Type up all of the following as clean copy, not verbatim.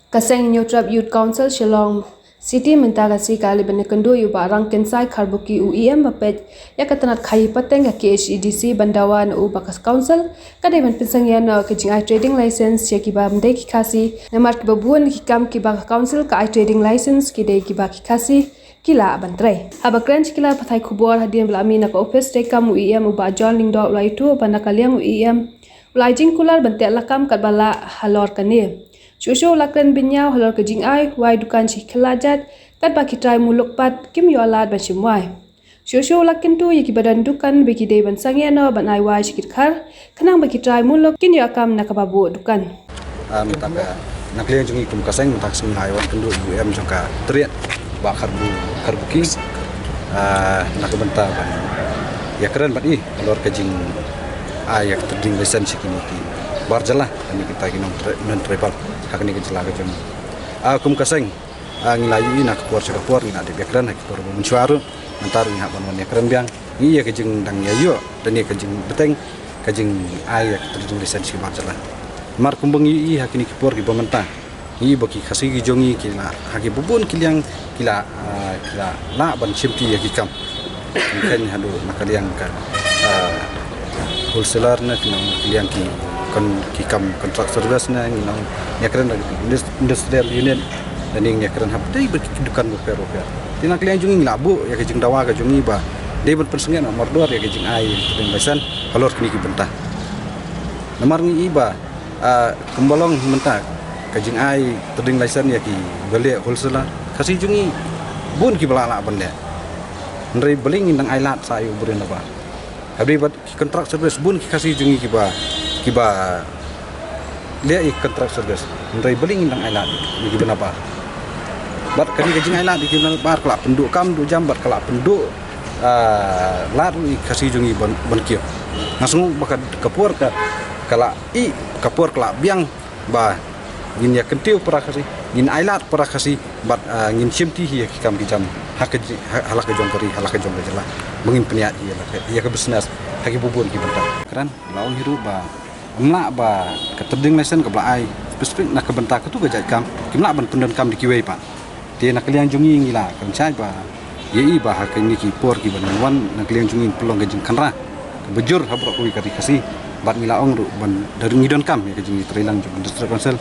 Kaseng Nyotrap Youth Council Shillong City Mentaga si kali benekendu yu barang kensai karbuki UEM bapet ya katanat khai pateng ya KHEDC Bandawan u bakas council kadai ban pinsang ya na kejing trading license ya kiba mdai kikasi namar kiba buan kikam kiba council ka trading license kidai kiba kikasi kila bantrai haba krench kila pathai khubor hadin blami na ka office tekam UEM u ba John Lingdo laitu banakaliang UEM ulajing kular bantek lakam kadbala halor kane Shushu lakren binyau halor kejing ai wai dukan si kelajat kat baki trai muluk pat kim yo alad ban shimwai Shushu lakin tu yiki badan dukan beki dei ban sangyano ban ai wai sikit khar kenang baki trai muluk kin yo akam nakababu dukan Taka naklian jungi kum kaseng tak sung hai wan kendu UM jongka triat ba karbuki nakabenta ban ya keren ban i halor kejing ayak terding lisensi kini barjalah ini kita kinong non travel hak ni kejela ke jom kum kaseng ngilayu nak kapur ngina de bekran hak kapur mencuaru antar ni haban wan keren biang ni ya kejing dang yayo dan ni kejing beteng kejing ayak terding lisensi barjalah mar kumbang i hak ni kapur ki bamenta i baki khasi ki jongi kila hak bubun kiliang kila la ban chimpi ya kikam mungkin hadu nakaliang kan wholesaler na kiliang ki kikam kontrak service na nginang nyakren lagi industrial unit dan yang nyakren hapdai berkedukan beper tina kalian jungi labu ya kejing dawa ka jungi ba dei berpensengan nomor 2 ya kejing ai tering besan halor kini ki bentah nomor ni iba kembolong mentah kejing ai tering license ya ki beli wholesaler kasih jungi bun ki balala bende ndrei beling nang ai lat sayu burin apa habis buat kontrak service bun ki kasih jungi ki ba dia kontrak service ndai beling nang ailat ni benapa bat kani kejing ailat di kibna bar kelak penduk kam du jam bat kelak penduk lar kasih jungi bon kio langsung bakat kapur ka kelak i kapur kelak biang ba ngin ya kentiu para kasih ngin ailat para kasih bat ngin simti hi kam ki jam halak jong kari halak jong jela mengin peniat ya ke bisnes haki bubur ki bentar keren laung hiru ba mla ba keterding lesen ke belai spesifik nak kebentak tu gajak kam kimla ban pendon kam di kiwei pa dia nak kalian jungi ngila kan cai ba ye ba hak ni ki por ki ban wan nak kalian jungi pelong gajing kanra bejur habro kui kari kasi bat ngila ong ru ban dari ngidon kam ya gajing trailang jung industri konsel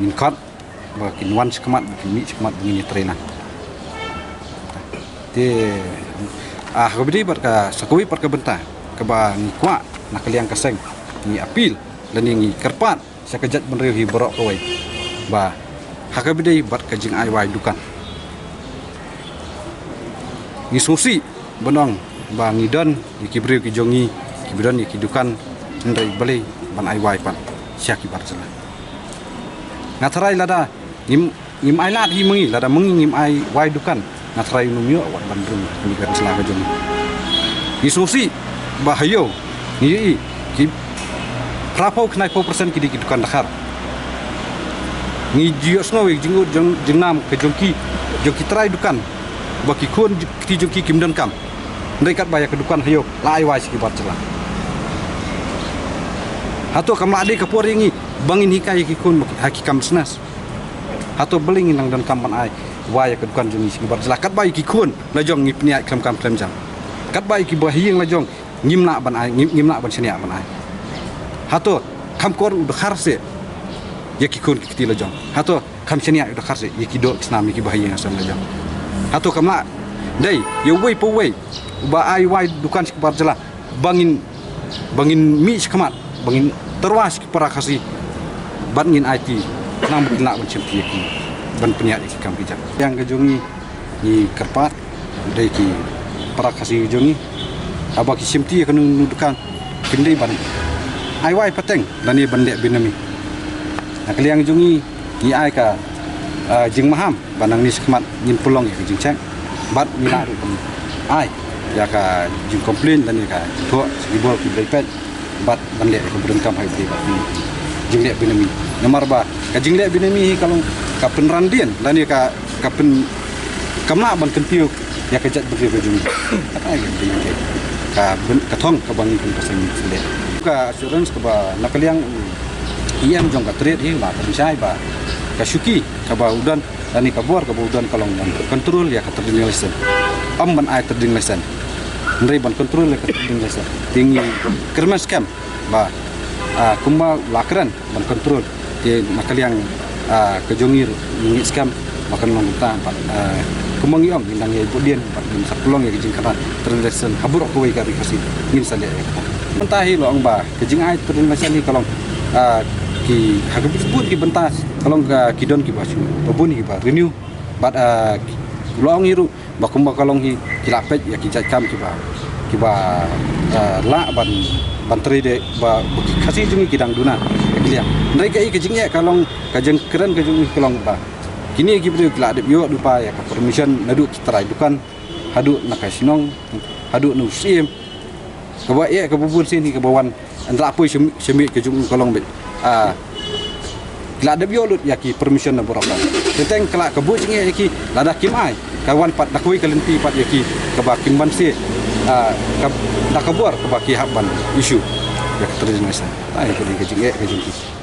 nin kot ba kin wan sekemat mi sekemat bunyi trailang te habdi bar ka sakui par ka benta ka ba ni kwa nak kalian kaseng ni apil dan ini kerpat sekejat menriuhi borok kawai ba hakabidai bat kajing ai wai dukan ni susi benong ba ngidon ikibriu ki jongi kibidon iki dukan ndai beli ban ai wai pan syaki barjala ngatarai lada ngim ai lat hi mengi lada mengi ngim ai wai dukan ngatarai numio wat bandung ni kan selaga jongi ni susi ba hayo ni ki Rapau kenai 4% kidi dukan dakar. Ni jios ngawe jingu jengnam ke jongki trai dukan. Baki kun ti jongki kimdan kam. Ndai kat baya ke dukan hayo lai wai siki barjela. Hato kam lade ke poringi bangin hikai ki kun haki kam snas. Hato beling nang dan kam ban ai wai ke dukan jongi siki barjela kat bai ki kun lajong ngi pniat kam jam. Kat bai ki bahiing lajong ngimna ban ai ngimna ban senia ban ai. Hato kam kor udah kharse ya ki kun kiti lajong hato kam chenia udah kharse ya ki do snam ki bahaya asam lajong hato kam la dai ya wei po wei ba ai wai dukan sik barjala bangin mi sikamat bangin terwas ki para kasi bangin IT nang bukna ban chimpi ki ban peniat ki kam kijak yang kejongi ni kerpat dai ki para kasi jongi aba ki simti ka nudukan kindai ban ai wai pateng dan ni bandek binami nak liang jungi ni ai ka jing maham banang ni sekemat nyin pulong ya jing cek bat ni la ru ai ya ka jing komplain dan ni ka to sibol ki bepet bat bandek ko berengkam hai di bat jing lek binami nomor ba ka jing lek binami kalau ka penrandian dan ni ka pen kamla ban kentiu ya ka jat beri ko jungi apa ya ka thong ka bangi kun pasang ni ka assurance ka ba nakaliang iem jong ka trade hi ba kan sai ba syuki kaba udan dan ni kabuar kaba udan kalong dan kontrol ya katerding lesen ban ai terding lesen ndai ban kontrol ya katerding lesen tinggi kermas scam ba kumba lakran ban kontrol ke makaliang kejongir ngit scam makan long ta kumang yong indang ya budian pat sapulong ya kijing kata terlesen habur ko wei kari kasi ngin sale ya kata mentahi lo ang ba kijing ai terlesen ni kalong ki hagap sebut ki bentas kalong ki don ki basu babun ki ba renew bat lo ang hiru bakum ba kalong hi kilapet ya ki kam ki ba la ban tri de ba kasi jungi kidang duna ya ndai kai kijing ya kalong kajeng keren kajung kalong ba kini ki beri kelak adep yo dupa ya ka permission nadu kita dukan hadu nakai sinong hadu nu sim ka ba ya ka bubun sini ka bawan andra apa semi ke jung kolong bet kelak adep yo lut ya ki permission na boraka teteng kelak ka bu jinge ki lada kim ai kawan pat dakui kalenti pat ya ki ka ba kim ban se ka da kabur ka ba ki haban isu ya terjemah ai ka jinge ka jinge